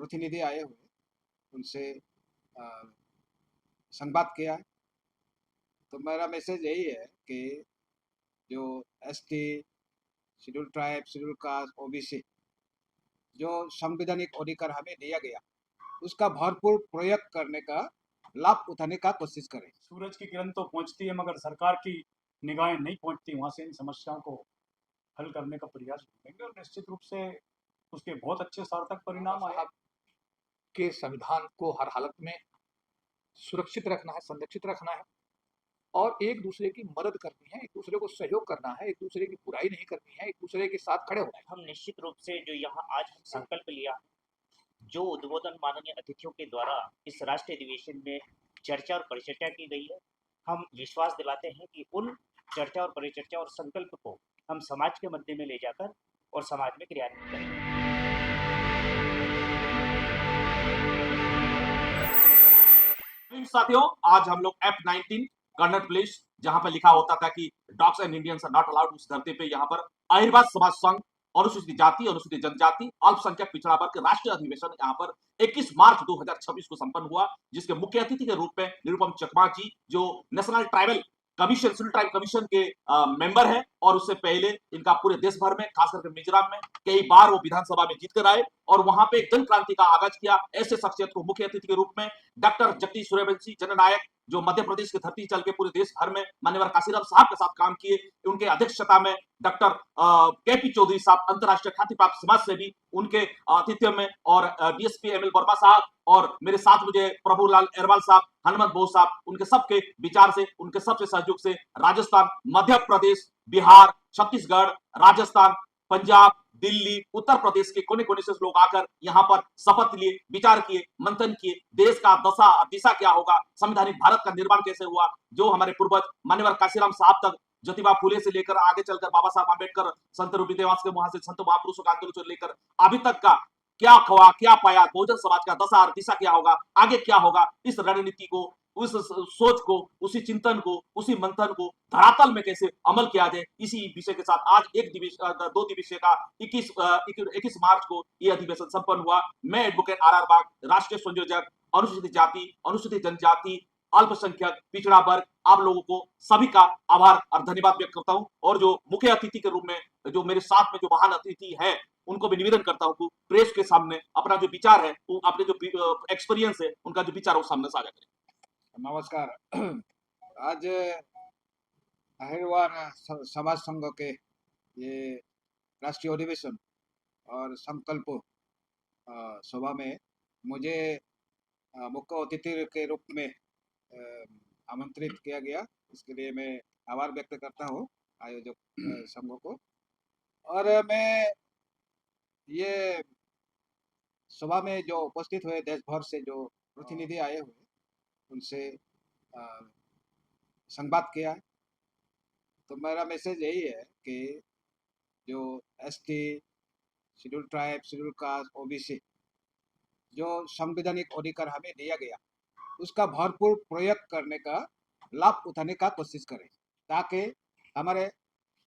प्रतिनिधि आए हुए, उनसे अ, संवाद किया है। तो मेरा मैसेज यही है कि जो ST, schedule tribe, schedule caste, OBC जो संवैधानिक अधिकार हमें दिया गया, उसका भरपूर प्रयोग करने का, लाभ उठाने का कोशिश करें। सूरज की किरण तो पहुंचती है, मगर सरकार की निगाहें नहीं पहुंचती। वहां से इन समस्याओं को हल करने का प्रयास करेंगे और निश्चित रूप से उसके बहुत अच्छे सार्थक परिणाम आए। के संविधान को हर हालत में सुरक्षित रखना है, संरक्षित रखना है और एक दूसरे की मदद करनी है, एक दूसरे को सहयोग करना है, एक दूसरे की बुराई नहीं करनी है, एक दूसरे के साथ खड़े होना है। हम निश्चित रूप से जो यहाँ आज संकल्प लिया, जो उद्बोधन माननीय अतिथियों के द्वारा इस राष्ट्रीय अधिवेशन में चर्चा और परिचर्चा की गई है, हम विश्वास दिलाते हैं कि उन चर्चा और परिचर्चा और संकल्प को हम समाज के मध्य में ले जाकर और समाज में क्रियान्वित करेंगे। साथियों, आज हम लोग F19 कर्नल प्लेस, जहां पर लिखा होता था कि dogs and Indians are not allowed, उस धरती पे यहाँ पर अहिर्वाद समाज संघ, अनुसूचित जाति, अनुसूचित जनजाति, अल्पसंख्यक पिछड़ा वर्ग के राष्ट्रीय अधिवेशन यहाँ पर 21 मार्च 2026 को संपन्न हुआ, जिसके मुख्य अतिथि के रूप में निरुपम चकमा जी, जो national tribal commission, schedule tribe commission के मेंबर है, और उससे पहले इनका पूरे देश भर में, खास करके मिजोरम में कई बार वो विधानसभा में जीत कर आए और वहां पे एक जन क्रांति का आगाज किया। ऐसे शख्सियत को मुख्य अतिथि के रूप में डॉक्टर जगदीश सूर्यवंशी जननायक, जो मध्य प्रदेश की धरती चल के पूरे देश भर में मान्यवर काशीराम साहब के साथ काम किए, उनके अध्यक्षता में डॉक्टर केपी चौधरी साहब, अंतर्राष्ट्रीय ख्याति प्राप्त समाज सेवी, उनके आतिथ्य में, और डीएसपी एमएल वर्मा साहब, और मेरे साथ मुझे प्रभुलाल एरवाल साहब, हनुमंत बोस साहब, उनके सबके विचार से, उनके सबसे सहयोग से राजस्थान, मध्य प्रदेश, बिहार, छत्तीसगढ़, राजस्थान, पंजाब, दिल्ली, उत्तर प्रदेश के कोने कोने से लोग आकर यहाँ पर शपथ लिए, विचार किए, मंथन किए, देश का दशा दिशा क्या होगा, संवैधानिक भारत का निर्माण कैसे हुआ, जो हमारे पूर्वज मान्यवर काशीराम साहब तक, ज्योतिबा फुले से लेकर आगे चलकर बाबा साहब आंबेडकर, संत रविदास के वहां से संत महापुरुषों का आंदोलन से लेकर अभी तक का क्या हुआ, क्या पाया, बहुजन समाज का दशा और दिशा क्या होगा, आगे क्या होगा, इस रणनीति को, उस सोच को, उसी चिंतन को, उसी मंथन को धरातल में कैसे अमल किया जाए, इसी विषय के साथ आज दो दिवसीय का 21 मार्च को यह अधिवेशन संपन्न हुआ। मैं एडवोकेट आर बाग, राष्ट्रीय संयोजक, अनुसूचित जाति, अनुसूचित जनजाति, अल्पसंख्यक, पिछड़ा वर्ग, आप लोगों को सभी का आभार और धन्यवाद व्यक्त करता हूं, और जो मुख्य अतिथि के रूप में जो मेरे साथ में जो महान अतिथि है, उनको भी निवेदन करता हूं कि प्रेस के सामने अपना जो विचार है, अपने जो एक्सपीरियंस है, उनका जो विचार है वो सामने साझा करें। नमस्कार। आज अहिरवार समाज संघ के ये राष्ट्रीय अधिवेशन और संकल्प सभा में मुझे मुख्य अतिथि के रूप में आमंत्रित किया गया। इसके लिए मैं आभार व्यक्त करता हूँ आयोजक संघ को। और मैं ये सभा में जो उपस्थित हुए देश भर से जो प्रतिनिधि आए हुए, उनसे संवाद किया है। तो मेरा मैसेज यही है कि जो ST, schedule tribe, schedule caste, OBC जो संवैधानिक अधिकार हमें दिया गया, उसका भरपूर प्रयोग करने का, लाभ उठाने का कोशिश करें, ताकि हमारे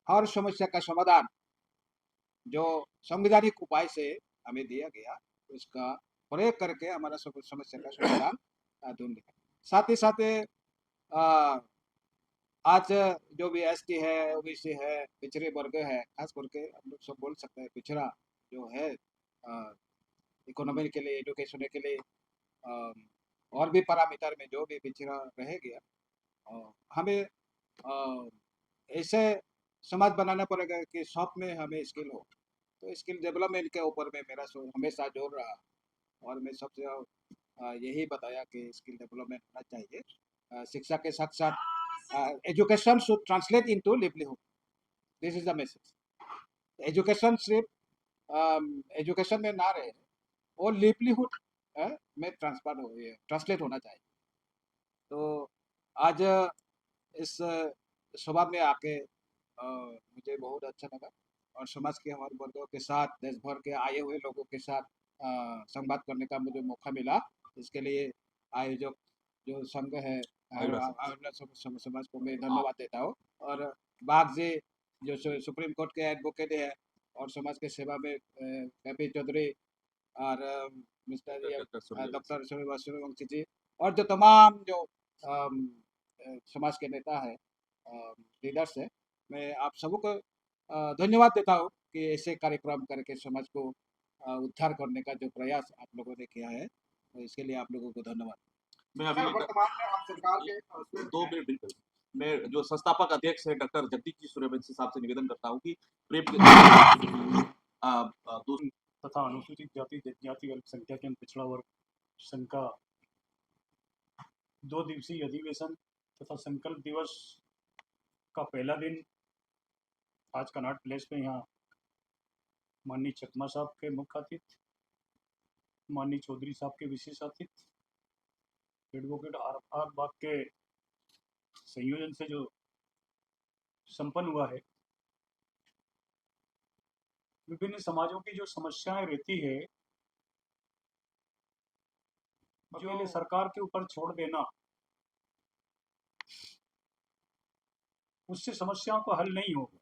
हर समस्या का समाधान जो संवैधानिक उपाय से हमें दिया गया, उसका प्रयोग करके हमारा समस्या का समाधान ढूंढे। साथ ही साथ आज जो भी एसटी है, ओबीसी है, पिछड़े वर्ग है, खास करके हम लोग सब बोल सकते हैं पिछड़ा जो है, इकोनॉमी के लिए, एजुकेशन के लिए, और भी पैरामीटर में जो भी पिछड़ा रह गया, हमें ऐसे समाज बनाना पड़ेगा कि सब में हमें स्किल हो। तो स्किल डेवलपमेंट के ऊपर में मेरा हमेशा जोर रहा, और मैं सबसे यही बताया कि स्किल डेवलपमेंट होना चाहिए। शिक्षा के साथ साथ education should translate into livelihood. This is the message. Education सिर्फ एजुकेशन में ना रहे, और लिवलीहुड में ट्रांसलेट होना चाहिए। तो आज इस सभा में आके मुझे बहुत अच्छा लगा, और समाज के हमारे वर्गों के साथ, देश भर के आए हुए लोगों के साथ संवाद करने का मुझे मौका मिला। इसके लिए आयोजक जो संघ है, समाज को मैं धन्यवाद देता हूँ। और बाग जी जो सुप्रीम कोर्ट के एडवोकेट है और समाज के सेवा में केपी चौधरी और मिस्टर डॉक्टर सूर्यवंशी जी और जो तमाम जो समाज के नेता है, लीडर्स है, मैं आप सबको धन्यवाद देता हूँ कि ऐसे कार्यक्रम करके समाज को उद्धार करने का जो प्रयास आप लोगों ने किया है, तो इसके लिए आप लोगों को धन्यवाद। मैं अभी वर्तमान में आप सरकार के 2 मिनट बिल्कुल। मैं जो संस्थापक अध्यक्ष है डॉक्टर जगदीश जी सूर्यवंशी साहब से निवेदन करता हूँ कि प्रेम के तथा अनुसूचित जाति जनजाति अल्पसंख्यक एवं पिछड़ा वर्ग संघ का 2 दिवसीय अधिवेशन तथा संकल्प दिवस का पहला दिन आज कनॉट प्लेस पे यहाँ माननीय चकमा साहब के मुख्य अतिथि, माननीय चौधरी साहब के विशेष अतिथि, एडवोकेट आर बाग के संयोजन से जो संपन्न हुआ है। विभिन्न समाजों की जो समस्याएं रहती है, जो सरकार के ऊपर छोड़ देना, उससे समस्याओं का हल नहीं होगा।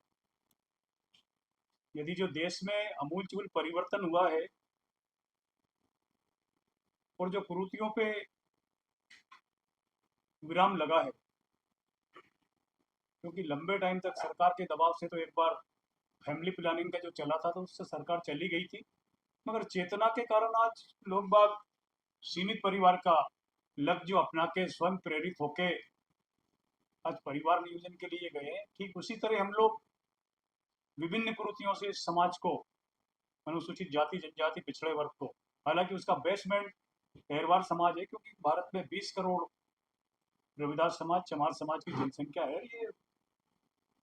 यदि जो देश में अमूलचूल परिवर्तन हुआ है और जो कुरीतियों पे विराम लगा है, क्योंकि लंबे टाइम तक सरकार के दबाव से तो एक बार फैमिली प्लानिंग का जो चला था तो उससे सरकार चली गई थी, मगर चेतना के कारण आज लोग बाग सीमित परिवार का लक्ष्य जो अपना के स्वयं प्रेरित होके आज परिवार नियोजन के लिए गए हैं। ठीक उसी तरह हम लोग विभिन्न कुरीतियों से समाज को, अनुसूचित जाति जनजाति पिछड़े वर्ग को, हालांकि उसका बेसमेंट अहिरवार समाज है, क्योंकि भारत में 20 करोड़ रविदास समाज चमार समाज की जनसंख्या है। ये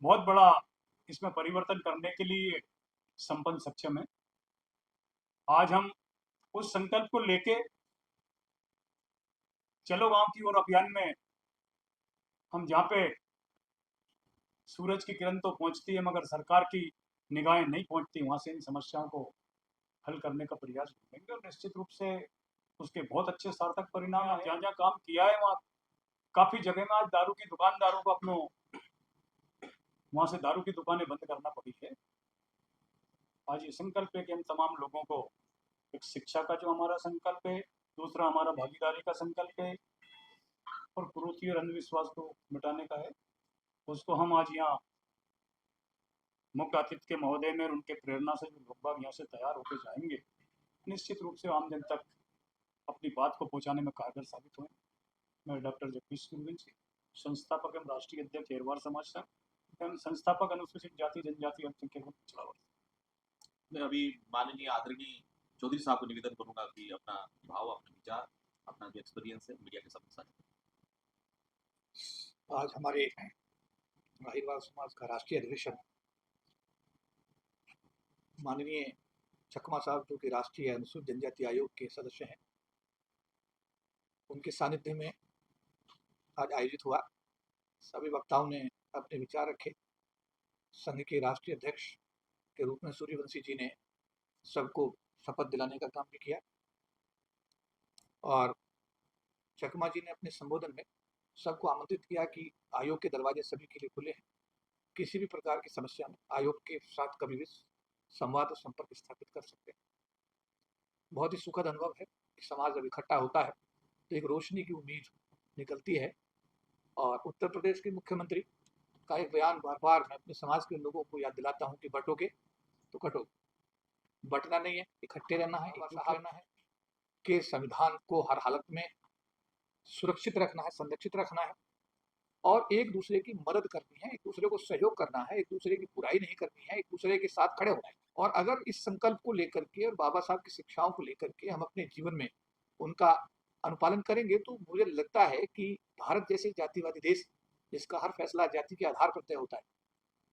बहुत बड़ा इसमें परिवर्तन करने के लिए संपन्न सक्षम है। आज हम उस संकल्प को लेके चलो गांव की ओर अभियान में हम जहाँ पे सूरज की किरण तो पहुंचती है मगर सरकार की निगाहें नहीं पहुंचती, वहां से इन समस्याओं को हल करने का प्रयास करेंगे और निश्चित रूप से उसके बहुत अच्छे सार्थक परिणाम है। जहाँ जहाँ काम किया है वहाँ काफी जगह में आज दारू की दुकानदारों को अपनों वहां से दारू की दुकानें बंद करना पड़ी है। आज ये संकल्प है कि हम तमाम लोगों को एक शिक्षा का जो हमारा संकल्प है, दूसरा हमारा भागीदारी का संकल्प है और कुरीति और अंधविश्वास को मिटाने का है। उसको हम आज यहाँ मुख्य अतिथि के महोदय में और उनके प्रेरणा से जो लोग बाग यहाँ से तैयार होकर जाएंगे, निश्चित रूप से आम जन तक अपनी बात को पहुँचाने में कारगर साबित हुए। मैं डॉक्टर जगदीश सूर्यवंशी, संस्थापक एवं राष्ट्रीय अध्यक्ष अहिरवार समाज संघ एवं संस्थापक अनुसूचित जाति जनजाति अल्पसंख्यक पिछड़ा वर्ग। मैं अभी माननीय आदरणीय चौधरी साहब को निवेदन करूंगा कि अपना भाव, अपने विचार, अपना जो एक्सपीरियंस है मीडिया के साथ साझा। आज हमारे अहिरवार समाज का राष्ट्रीय अधिवेशन माननीय चकमा साहब जो कि राष्ट्रीय अनुसूचित जनजाति आयोग के सदस्य हैं, उनके सानिध्य में आज आयोजित हुआ। सभी वक्ताओं ने अपने विचार रखे। संघ के राष्ट्रीय अध्यक्ष के रूप में सूर्यवंशी जी ने सबको शपथ दिलाने का काम भी किया और चकमा जी ने अपने संबोधन में सबको आमंत्रित किया कि आयोग के दरवाजे सभी के लिए खुले हैं। किसी भी प्रकार की समस्या में आयोग के साथ कभी भी संवाद और संपर्क स्थापित कर सकते हैं। बहुत ही सुखद अनुभव है कि समाज जब इकट्ठा होता है तो एक रोशनी की उम्मीद निकलती है। और उत्तर प्रदेश के मुख्यमंत्री का एक बयान बार बार मैं अपने समाज के लोगों को याद दिलाता हूँ कि बटोगे तो कटोगे, बटना नहीं है, इकट्ठे रहना है, एकजुट रहना है, कि संविधान को हर हालत में सुरक्षित रखना है, संरक्षित रखना है और एक दूसरे की मदद करनी है, एक दूसरे को सहयोग करना है, एक दूसरे की बुराई नहीं करनी है, एक दूसरे के साथ खड़े होना है। और अगर इस संकल्प को लेकर के और बाबा साहब की शिक्षाओं को लेकर के हम अपने जीवन में उनका अनुपालन करेंगे तो मुझे लगता है कि भारत जैसे जातिवादी देश जिसका हर फैसला जाति के आधार पर तय होता है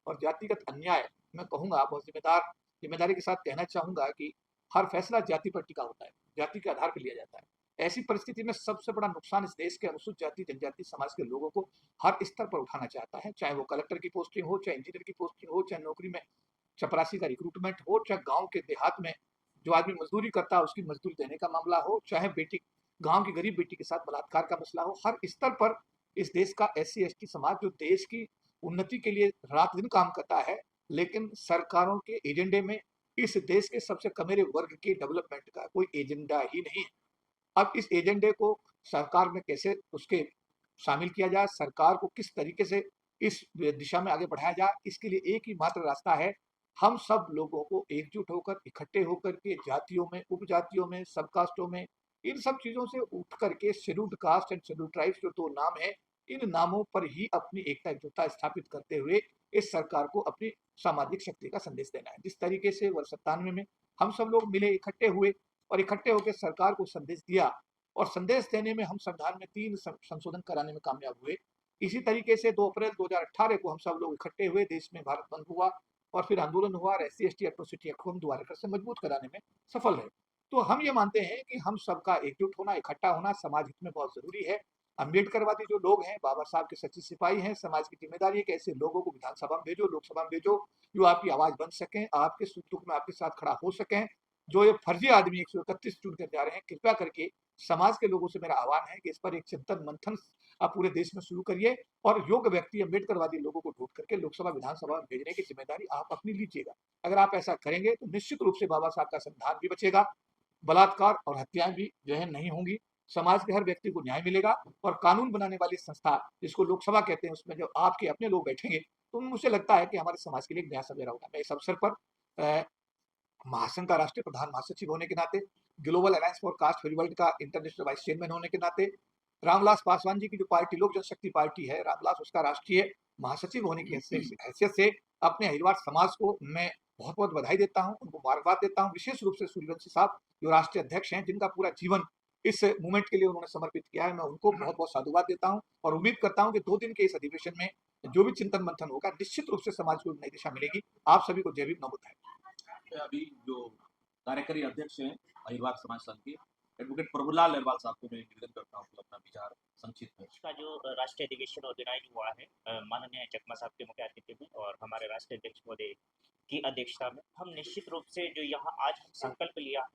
और जातिगत अन्याय, मैं कहूँगा बहुत जिम्मेदारी के साथ कहना चाहूँगा कि हर फैसला जाति पर टिका होता है, जाति के आधार पर लिया जाता है। ऐसी परिस्थिति में सबसे बड़ा नुकसान इस देश के अनुसूचित जाति जनजाति समाज के लोगों को हर स्तर पर उठाना चाहता है, चाहे वो कलेक्टर की पोस्टिंग हो, चाहे इंजीनियर की पोस्टिंग हो, चाहे नौकरी में चपरासी का रिक्रूटमेंट हो, चाहे गाँव के देहात में जो आदमी मजदूरी करता है उसकी मजदूरी देने का मामला हो, चाहे बेटी गांव की गरीब बेटी के साथ बलात्कार का मसला हो। हर स्तर पर इस देश का SC ST समाज जो देश की उन्नति के लिए रात दिन काम करता है, लेकिन सरकारों के एजेंडे में इस देश के सबसे कमेरे वर्ग के डेवलपमेंट का कोई एजेंडा ही नहीं है। अब इस एजेंडे को सरकार में कैसे उसके शामिल किया जाए, सरकार को किस तरीके से इस दिशा में आगे बढ़ाया जाए, इसके लिए एक ही मात्र रास्ता है, हम सब लोगों को एकजुट होकर, इकट्ठे होकर के जातियों में, उपजातियों में, सब कास्टों में, इन सब चीजों से उठ करके scheduled caste and scheduled tribes जो 2 नाम है, इन नामों पर ही अपनी एकता एकजुटता स्थापित करते हुए इस सरकार को अपनी सामाजिक शक्ति का संदेश देना है। जिस तरीके से वर्ष 97 में हम सब लोग मिले, इकट्ठे हुए और इकट्ठे होकर सरकार को संदेश दिया और संदेश देने में हम संविधान में 3 संशोधन कराने में कामयाब हुए। इसी तरीके से 2 अप्रैल 2018 को हम सब लोग इकट्ठे हुए, देश में भारत बंद हुआ और फिर आंदोलन हुआ और SC/ST एट्रोसिटी एक्ट को हम दोबारा फिर से मजबूत कराने में सफल रहे। तो हम ये मानते हैं कि हम सबका एकजुट होना, इकट्ठा होना समाज हित में बहुत जरूरी है। अम्बेडकरवादी जो लोग हैं, बाबा साहब के सच्चे सिपाही हैं, समाज की जिम्मेदारी है कि ऐसे लोगों को विधानसभा में भेजो, लोकसभा में भेजो, जो आपकी आवाज बन सकें, आपके सुख दुख में आपके साथ खड़ा हो सकें। जो ये फर्जी आदमी 131 चुन कर जा रहे हैं, कृपया करके समाज के लोगों से मेरा आह्वान है कि इस पर एक चिंतन मंथन आप पूरे देश में शुरू करिए और योग्य व्यक्ति अम्बेडकरवादी लोगों को ढूंढ करके लोकसभा विधानसभा में भेजने की जिम्मेदारी आप अपनी लीजिएगा। अगर आप ऐसा करेंगे तो निश्चित रूप से बाबा साहब का संविधान भी बचेगा, बलात्कार और हत्याएं भी जो है नहीं होंगी, समाज के हर व्यक्ति को न्याय मिलेगा और कानून बनाने वाली संस्था जिसको लोकसभा कहते हैं उसमें जो आपके अपने लोग बैठेंगे तो मुझे लगता है कि हमारे समाज के लिए एक नया सवेरा होगा। मैं इस अवसर पर महासंघ का राष्ट्रीय प्रधान महासचिव होने के नाते, global alliance for caste free world का इंटरनेशनल वाइस चेयरमैन होने के नाते, रामविलास पासवान जी की जो पार्टी लोक जनशक्ति पार्टी है, रामविलास उसका राष्ट्रीय महासचिव होने की हैसियत से अपने अहिरवार समाज को मैं बहुत बहुत बधाई देता हूं, उनको मुबारकबाद देता हूं। विशेष रूप से सूर्यवंशी साहब जो राष्ट्रीय अध्यक्ष हैं, जिनका पूरा जीवन इस मूवमेंट के लिए उन्होंने समर्पित किया है, मैं उनको बहुत बहुत साधुवाद देता हूं और उम्मीद करता हूं कि 2 दिन के इस अधिवेशन में जो भी चिंतन मंथन होगा निश्चित रूप से समाज को नई दिशा मिलेगी। आप सभी को जय भीम, नमो बुद्धाय। अभी जो कार्यकारी अध्यक्ष हैं अहिरवार समाज संघ के एडवोकेट प्रभुलाल अहिरवार साहब को मैं निवेदन करता हूँ कि अपना विचार संक्षिप्त में। इसका जो राष्ट्रीय अधिवेशन ऑर्गेनाइज हुआ है माननीय चकमा साहब के मुख्य अतिथि में और हमारे राष्ट्रीय अध्यक्ष महोदय की अध्यक्षता में, हम निश्चित रूप से जो यहाँ आज हम संकल्प लिया,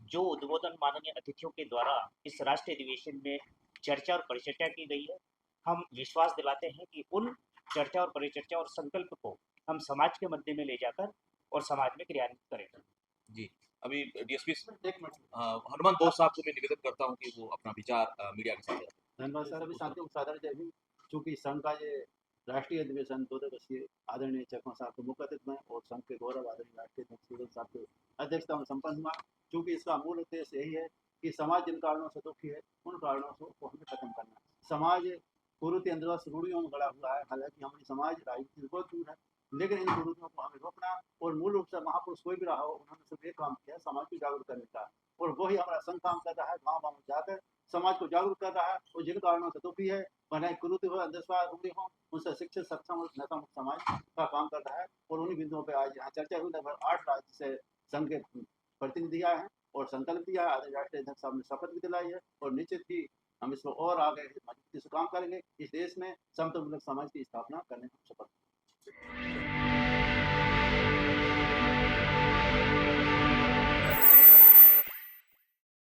जो उद्बोधन माननीय अतिथियों के द्वारा इस राष्ट्रीय अधिवेशन में चर्चा और परिचर्चा की गई है, हम विश्वास दिलाते हैं कि उन चर्चा और परिचर्चा और संकल्प को हम समाज के मध्य में ले जाकर और समाज में क्रियान्वित करेंगे। जी, अभी डीएसपी हनुमान बोस साहब को मैं निवेदन करता हूँ कि वो अपना विचार मीडिया के साथ धन्यवाद सर। अभी साथियों को साधारण जय भीम। चूंकि संघ का ये राष्ट्रीय अधिवेशन 2 दिवसीय आदरणीय चकमा साहब के मुख्य अतिथि में और संघ के गौरव आदरणीय राष्ट्रीय अध्यक्ष सूरज साहब की अध्यक्षता में संपन्न हुआ। चूंकि इसका मूल उद्देश्य यही है कि समाज जिन कारणों से दुखी है उन कारणों को हमें खत्म करना है। समाज कुरीति अंधविश्वास रूढ़ियों में गड़ा हुआ है। हालांकि हमारी समाज राजनीति से बहुत दूर है, लेकिन इन कुरीतियों को हमें रोकना और मूल रूप से महापुरुष कोई भी रहा हो उन्होंने सिर्फ एक काम किया, समाज को जागरूक करने का, और वही हमारा संघ काम कर रहा है। गाँव गाँव में जाकर समाज को जागरूक कर रहा है और जिन कारणों से दुखी है, भले कुरीति हो, अंधविश्वास रूढ़ी हो, उनसे शिक्षित सक्षम और नशा मुक्त समाज का काम कर रहा है। और उन्हीं बिंदुओं पर आज यहाँ चर्चा हुई। लगभग 8 राज्य से संघ के प्रतिनिधि आए हैं और संकल्प दिया है। आदरणीय राष्ट्रीय अध्यक्ष साहब ने शपथ भी दिलाई है और निश्चित ही हम इसको और आगे मजबूती से काम करेंगे। इस देश में समतामूलक समाज की स्थापना करने में शपथ